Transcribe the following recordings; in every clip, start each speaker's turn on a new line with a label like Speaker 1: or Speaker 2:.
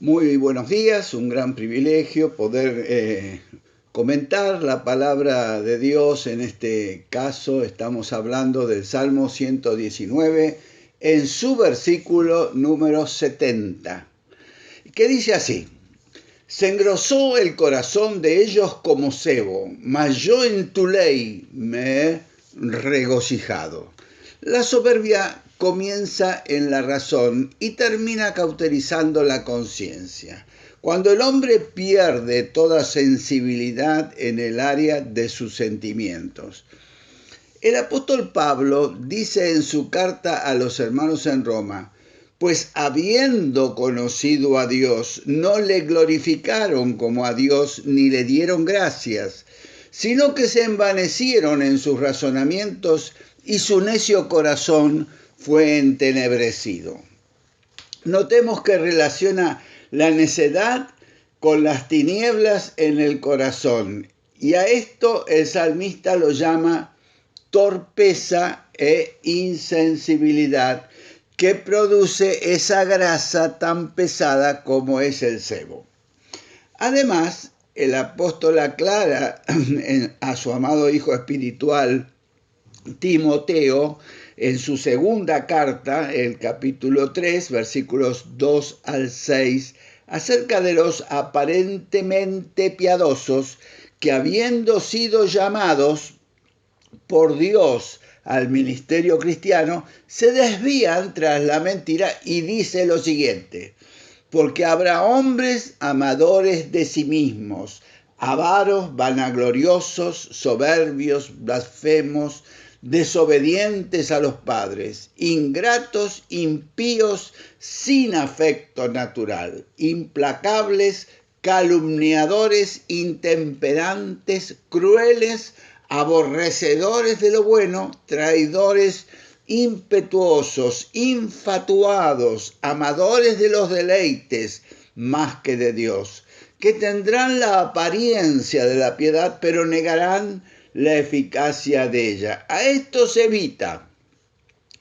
Speaker 1: Muy buenos días, un gran privilegio poder comentar la palabra de Dios. En este caso estamos hablando del Salmo 119 en su versículo número 70, que dice así: Se engrosó el corazón de ellos como cebo, mas yo en tu ley me he regocijado. La soberbia comienza en la razón y termina cauterizando la conciencia. Cuando el hombre pierde toda sensibilidad en el área de sus sentimientos. El apóstol Pablo dice en su carta a los hermanos en Roma: pues habiendo conocido a Dios, no le glorificaron como a Dios ni le dieron gracias, sino que se envanecieron en sus razonamientos y su necio corazón fue entenebrecido. Notemos que relaciona la necedad con las tinieblas en el corazón, y a esto el salmista lo llama torpeza e insensibilidad, que produce esa grasa tan pesada como es el sebo. Además, el apóstol aclara a su amado hijo espiritual, Timoteo, en su segunda carta, el capítulo 3, versículos 2 al 6, acerca de los aparentemente piadosos que, habiendo sido llamados por Dios al ministerio cristiano, se desvían tras la mentira, y dice lo siguiente: porque habrá hombres amadores de sí mismos, avaros, vanagloriosos, soberbios, blasfemos, desobedientes a los padres, ingratos, impíos, sin afecto natural, implacables, calumniadores, intemperantes, crueles, aborrecedores de lo bueno, traidores, impetuosos, infatuados, amadores de los deleites más que de Dios, que tendrán la apariencia de la piedad, pero negarán la eficacia de ella. A estos evita,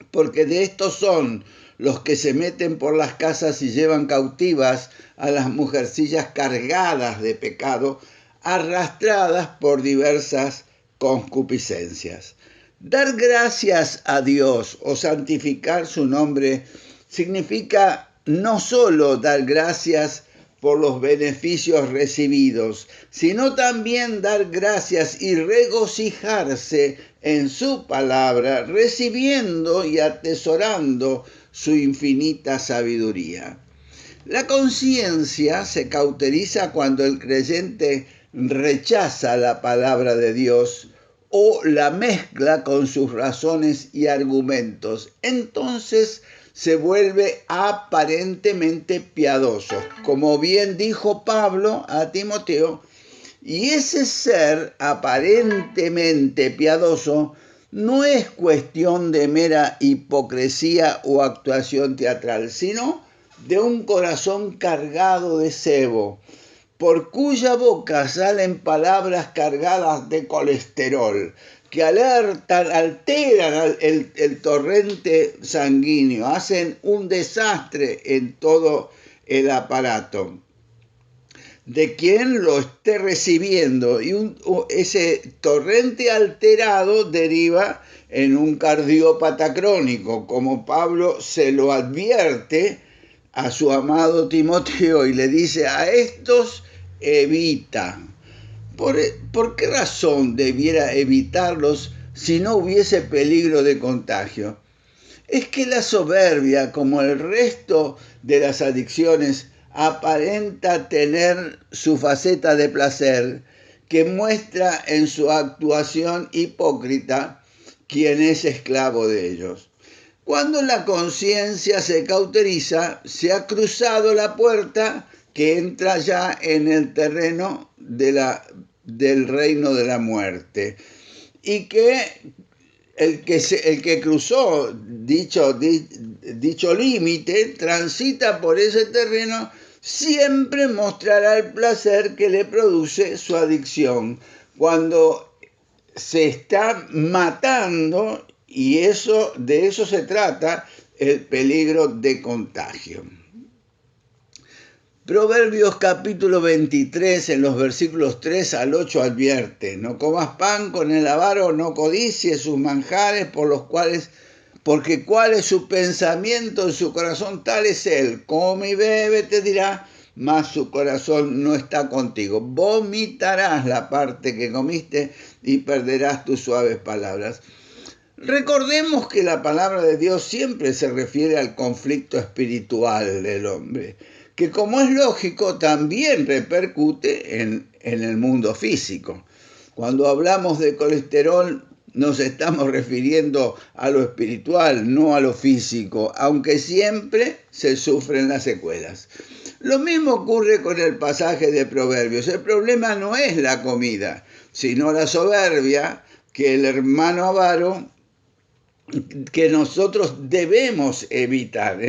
Speaker 1: porque de estos son los que se meten por las casas y llevan cautivas a las mujercillas cargadas de pecado, arrastradas por diversas concupiscencias. Dar gracias a Dios o santificar su nombre significa no solo dar gracias por los beneficios recibidos, sino también dar gracias y regocijarse en su palabra, recibiendo y atesorando su infinita sabiduría. La conciencia se cauteriza cuando el creyente rechaza la palabra de Dios o la mezcla con sus razones y argumentos. Entonces se vuelve aparentemente piadoso, como bien dijo Pablo a Timoteo, y ese ser aparentemente piadoso no es cuestión de mera hipocresía o actuación teatral, sino de un corazón cargado de sebo, por cuya boca salen palabras cargadas de colesterol, que alteran el torrente sanguíneo, hacen un desastre en todo el aparato de quien lo esté recibiendo, y ese torrente alterado deriva en un cardiópata crónico, como Pablo se lo advierte a su amado Timoteo y le dice: a estos evita. ¿Por qué razón debiera evitarlos si no hubiese peligro de contagio? Es que la soberbia, como el resto de las adicciones, aparenta tener su faceta de placer, que muestra en su actuación hipócrita quien es esclavo de ellos. Cuando la conciencia se cauteriza, se ha cruzado la puerta que entra ya en el terreno del reino de la muerte, y que el que cruzó dicho límite, transita por ese terreno, siempre mostrará el placer que le produce su adicción, cuando se está matando, y de eso se trata el peligro de contagio. Proverbios capítulo 23, en los versículos 3 al 8 advierte: no comas pan con el avaro, no codicies sus manjares, porque cuál es su pensamiento en su corazón, tal es él. Come y bebe, te dirá, mas su corazón no está contigo. Vomitarás la parte que comiste y perderás tus suaves palabras. Recordemos que la palabra de Dios siempre se refiere al conflicto espiritual del hombre, que, como es lógico, también repercute en el mundo físico. Cuando hablamos de colesterol, nos estamos refiriendo a lo espiritual, no a lo físico, aunque siempre se sufren las secuelas. Lo mismo ocurre con el pasaje de Proverbios. El problema no es la comida, sino la soberbia que el hermano avaro, que nosotros debemos evitar,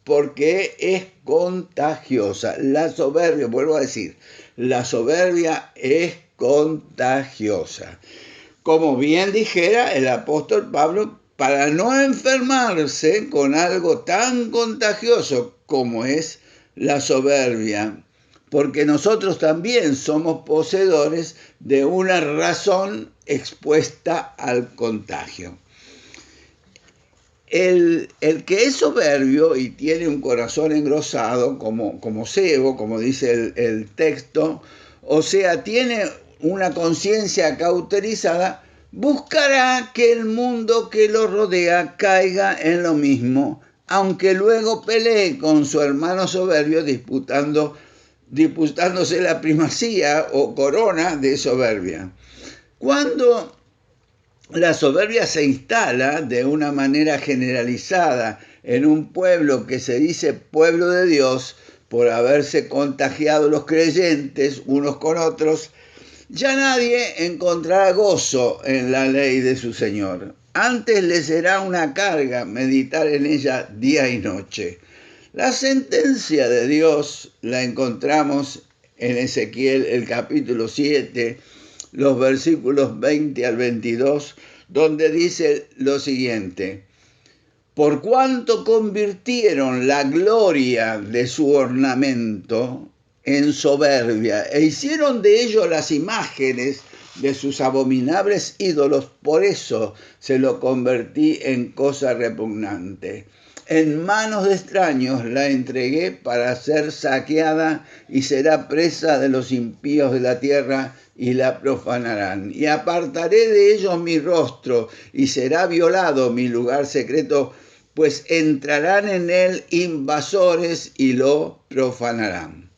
Speaker 1: porque es contagiosa. La soberbia, vuelvo a decir, la soberbia es contagiosa. Como bien dijera el apóstol Pablo, para no enfermarse con algo tan contagioso como es la soberbia, porque nosotros también somos poseedores de una razón expuesta al contagio. El que es soberbio y tiene un corazón engrosado, como cebo, como dice el texto, o sea, tiene una conciencia cauterizada, buscará que el mundo que lo rodea caiga en lo mismo, aunque luego pelee con su hermano soberbio disputándose la primacía o corona de soberbia. Cuando la soberbia se instala de una manera generalizada en un pueblo que se dice pueblo de Dios, por haberse contagiado los creyentes unos con otros, ya nadie encontrará gozo en la ley de su Señor. Antes le será una carga meditar en ella día y noche. La sentencia de Dios la encontramos en Ezequiel, el capítulo 7, los versículos 20 al 22, donde dice lo siguiente: por cuanto convirtieron la gloria de su ornamento en soberbia e hicieron de ello las imágenes de sus abominables ídolos, por eso se lo convertí en cosa repugnante. En manos de extraños la entregué para ser saqueada y será presa de los impíos de la tierra y la profanarán. Y apartaré de ellos mi rostro y será violado mi lugar secreto, pues entrarán en él invasores y lo profanarán.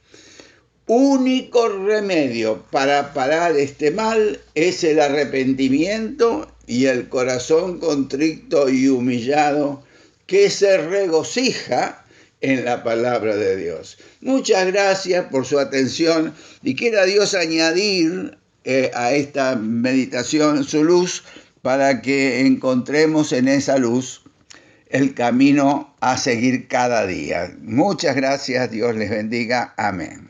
Speaker 1: Único remedio para parar este mal es el arrepentimiento y el corazón contrito y humillado que se regocija en la palabra de Dios. Muchas gracias por su atención y quiera Dios añadir a esta meditación su luz para que encontremos en esa luz el camino a seguir cada día. Muchas gracias, Dios les bendiga. Amén.